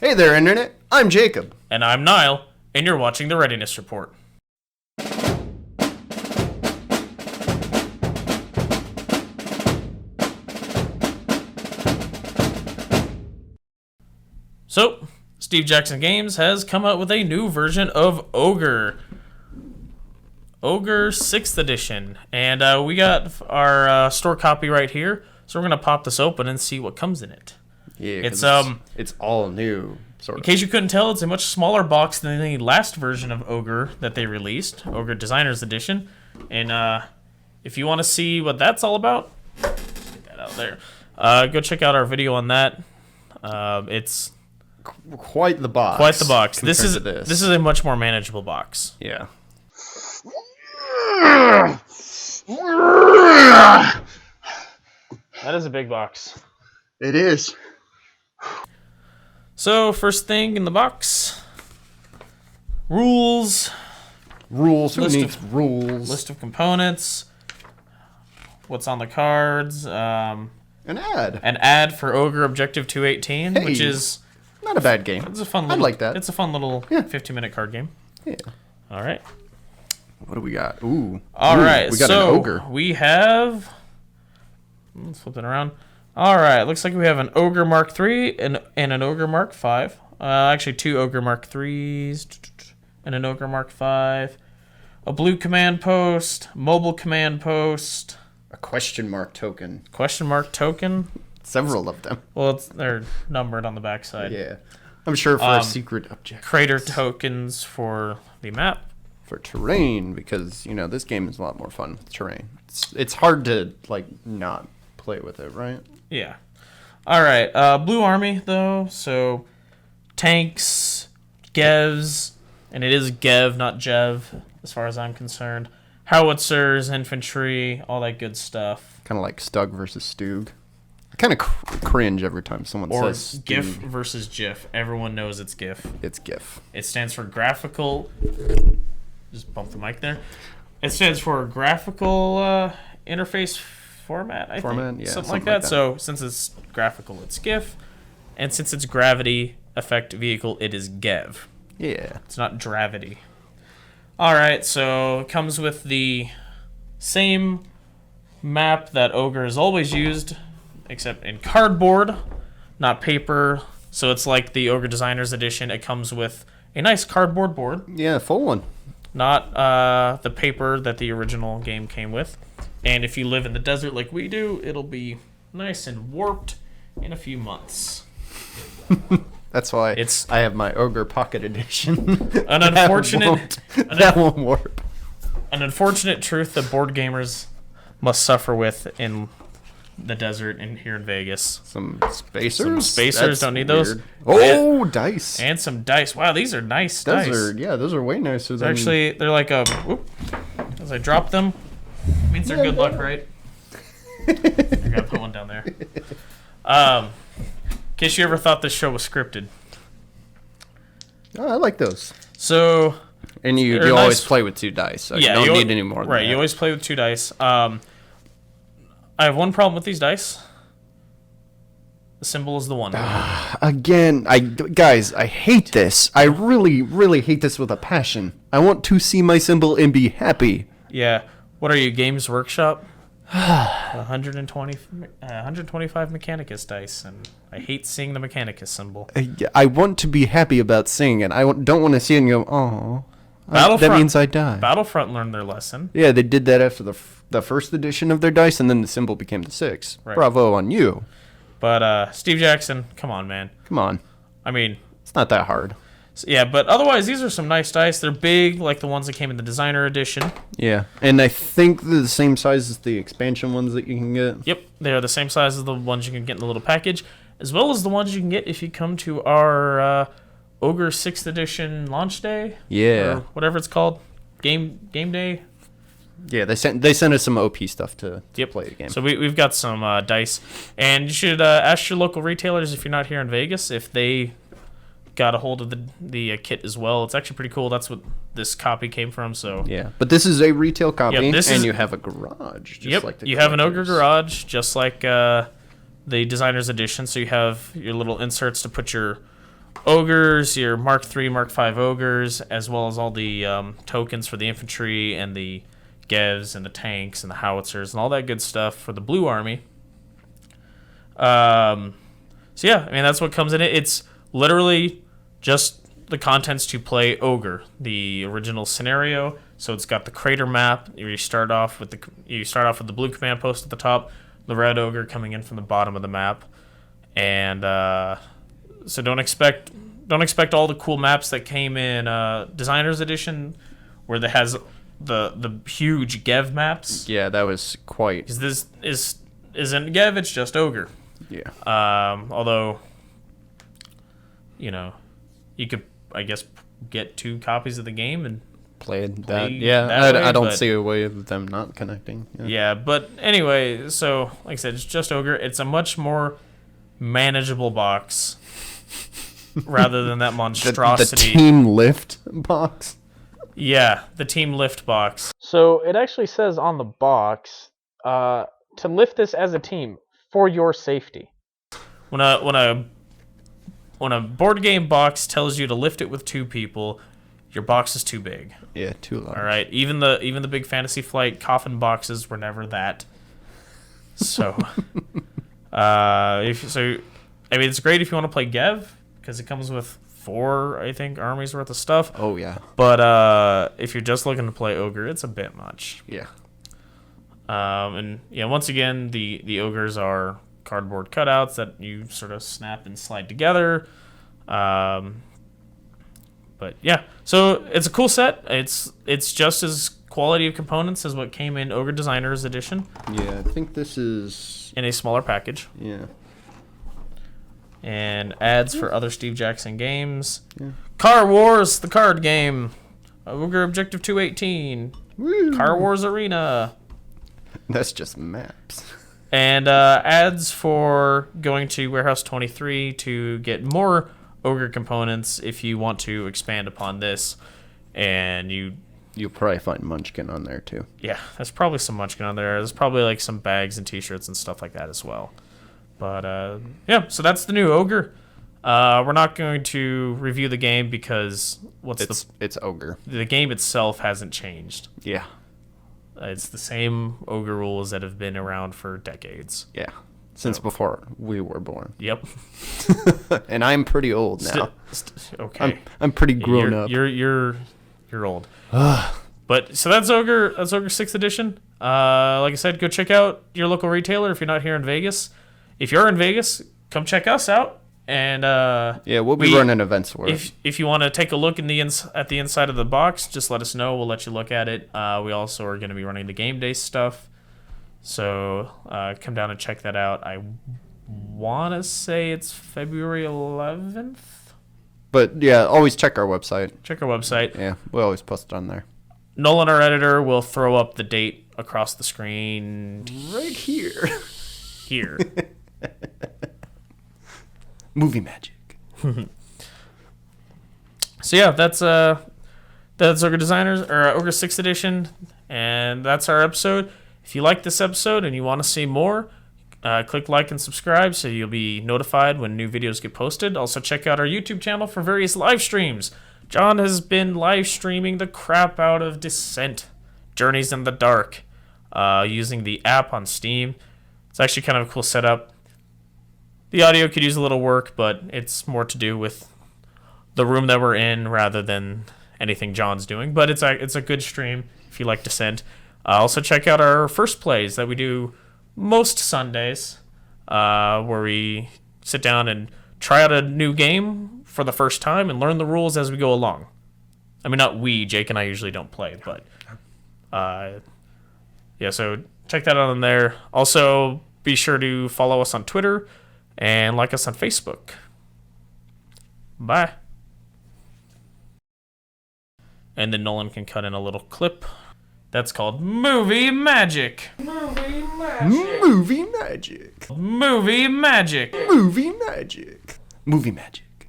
Hey there, Internet. I'm Jacob. And I'm Niall, and you're watching the Readiness Report. So, Steve Jackson Games has come out with a new version of Ogre. Ogre 6th edition. And we got our store copy right here. So we're going to pop this open and see what comes in it. Yeah, it's all new, sort of. In case you couldn't tell, it's a much smaller box than the last version of Ogre that they released, Ogre Designer's Edition. And if you want to see what that's all about, get that out there. Go check out our video on that. It's quite the box. Quite the box. This is a much more manageable box. Yeah. That is a big box. It is. So, first thing in the box, rules. Rules. Who needs rules? List of components. What's on the cards? An ad. An ad for Ogre Objective 218, which is not a bad game. It's a fun little, I like that. It's a fun little 15-minute card game. Yeah. All right. What do we got? Ooh. All right. We got an Ogre. We have. Let's flip it around. All right. Looks like we have an Ogre Mark III and an Ogre Mark V. Actually, two Ogre Mark IIIs and an Ogre Mark V. A blue command post, mobile command post. A question mark token. Question mark token. Several of them. Well, they're numbered on the backside. Yeah. I'm sure for a secret objective. Crater tokens for the map. For terrain, because, you know, this game is a lot more fun with terrain. It's hard to, like, not play with it, right? Yeah. All right. Blue Army, though. So, tanks, Gevs, and it is Gev, not Jev, as far as I'm concerned. Howitzers, infantry, all that good stuff. Kind of like Stug versus Stug. I kind of cringe every time someone says Stug. GIF versus GIF. Everyone knows it's GIF. It's GIF. It stands for graphical. Just bump the mic there. It stands for graphical interface format, I think. Yeah, something like that. So since it's graphical, it's GIF. And since it's gravity effect vehicle, it is GEV. Yeah. It's not Dravity. All right, so it comes with the same map that Ogre has always used, except in cardboard, not paper. So it's like the Ogre Designer's Edition. It comes with a nice cardboard board. Yeah, full one. Not the paper that the original game came with. And if you live in the desert like we do, it'll be nice and warped in a few months. That's why I have my Ogre Pocket Edition. An unfortunate that won't warp. An unfortunate truth that board gamers must suffer with in the desert and here in Vegas. Some spacers? Some spacers, don't need those. Oh, dice. And some dice. Wow, these are nice dice. Those are way nicer than... Actually, they're like a... Whoop, as I drop them, means they're good luck, right? I gotta put one down there. In case you ever thought this show was scripted. Oh, I like those. So... And you always play with 2 dice, so you don't need any more than right, that. You always play with 2 dice. I have one problem with these dice. The symbol is the 1. Again, guys, I hate this. I really, really hate this with a passion. I want to see my symbol and be happy. Yeah. What are you, Games Workshop? 125 Mechanicus dice, and I hate seeing the Mechanicus symbol. I want to be happy about seeing it. I don't want to see it and go, oh, that means I die. Battlefront learned their lesson. Yeah, they did that after the first edition of their dice, and then the symbol became the 6. Right. Bravo on you. But Steve Jackson, come on, man. Come on. I mean... It's not that hard. So, yeah, but otherwise, these are some nice dice. They're big, like the ones that came in the Designer Edition. Yeah, and I think they're the same size as the expansion ones that you can get. Yep, they are the same size as the ones you can get in the little package, as well as the ones you can get if you come to our Ogre 6th Edition launch day. Yeah. Or whatever it's called. Game day. Yeah, they sent us some OP stuff to play the game. So we've got some dice. And you should ask your local retailers if you're not here in Vegas if they... got a hold of the kit as well. It's actually pretty cool. That's what this copy came from. So yeah, but this is a retail copy, and you have a garage. Just like you have an Ogre garage, just like the Designer's Edition. So you have your little inserts to put your ogres, your Mark III, Mark V ogres, as well as all the tokens for the infantry and the gevs and the tanks and the howitzers and all that good stuff for the blue army. So yeah, I mean, that's what comes in it. It's literally just the contents to play Ogre, the original scenario. So it's got the crater map. You start off with the blue command post at the top, the red Ogre coming in from the bottom of the map, and so don't expect all the cool maps that came in Designer's Edition, where it has the huge Gev maps. Yeah, that was quite. Because this isn't Gev, it's just Ogre. Yeah. Although, you could, I guess, get 2 copies of the game and play that. Yeah, that way, I don't but- see a way of them not connecting. Yeah, but anyway, so like I said, it's just Ogre. It's a much more manageable box rather than that The monstrosity. team lift box. Yeah, the Team Lift box. So it actually says on the box to lift this as a team for your safety. When a board game box tells you to lift it with 2 people, your box is too big. Yeah, too large. All right, even the big Fantasy Flight coffin boxes were never that. So, I mean, it's great if you want to play Gev because it comes with 4, I think, armies worth of stuff. Oh yeah. But if you're just looking to play Ogre, it's a bit much. Yeah. And yeah, once again, the ogres are cardboard cutouts that you sort of snap and slide together. But yeah, so it's a cool set. It's just as quality of components as what came in Ogre Designer's Edition Yeah, I think this is. in a smaller package. Yeah. And ads for other Steve Jackson games. Yeah. Car Wars, the card game. Ogre Objective 218. Woo. Car Wars Arena. That's just maps. And ads for going to Warehouse 23 to get more Ogre components if you want to expand upon this. And You'll probably find Munchkin on there too. yeah, there's probably some Munchkin on there. There's probably like some bags and t-shirts and stuff like that as well. But yeah, so that's the new Ogre. We're not going to review the game because It's Ogre. the game itself hasn't changed. Yeah. It's the same Ogre rules that have been around for decades. Yeah. Since before we were born. Yep. And I'm pretty old now. Okay. I'm pretty grown up. You're old. But so that's Ogre. That's Ogre 6th edition. Like I said, go check out your local retailer if you're not here in Vegas. If you're in Vegas, come check us out. And Yeah, we'll be running events for it. if you want to take a look at the inside of the box, just let us know. We'll let you look at it. We also are going to be running the game day stuff. So come down and check that out. I want to say it's February 11th. But yeah, always check our website. Check our website. Yeah, we always post it on there. Nolan, our editor, will throw up the date across the screen Right here. here. Movie magic. So yeah, that's Ogre Designers or Ogre 6th edition, and that's our episode. If you like this episode and you want to see more, click like and subscribe so you'll be notified when new videos get posted. Also check out our YouTube channel for various live streams. John has been live streaming the crap out of Descent, Journeys in the Dark, using the app on Steam. It's actually kind of a cool setup. The audio could use a little work, but it's more to do with the room that we're in rather than anything John's doing. But it's a good stream if you like Descent. Also check out our first plays that we do most Sundays, where we sit down and try out a new game for the first time and learn the rules as we go along. I mean, not we, Jake and I usually don't play, but yeah, so check that out on there. Also, be sure to follow us on Twitter and like us on Facebook. Bye. And then Nolan can cut in a little clip. That's called Movie Magic. Movie Magic. Movie magic. Movie Magic. Movie magic. Movie magic.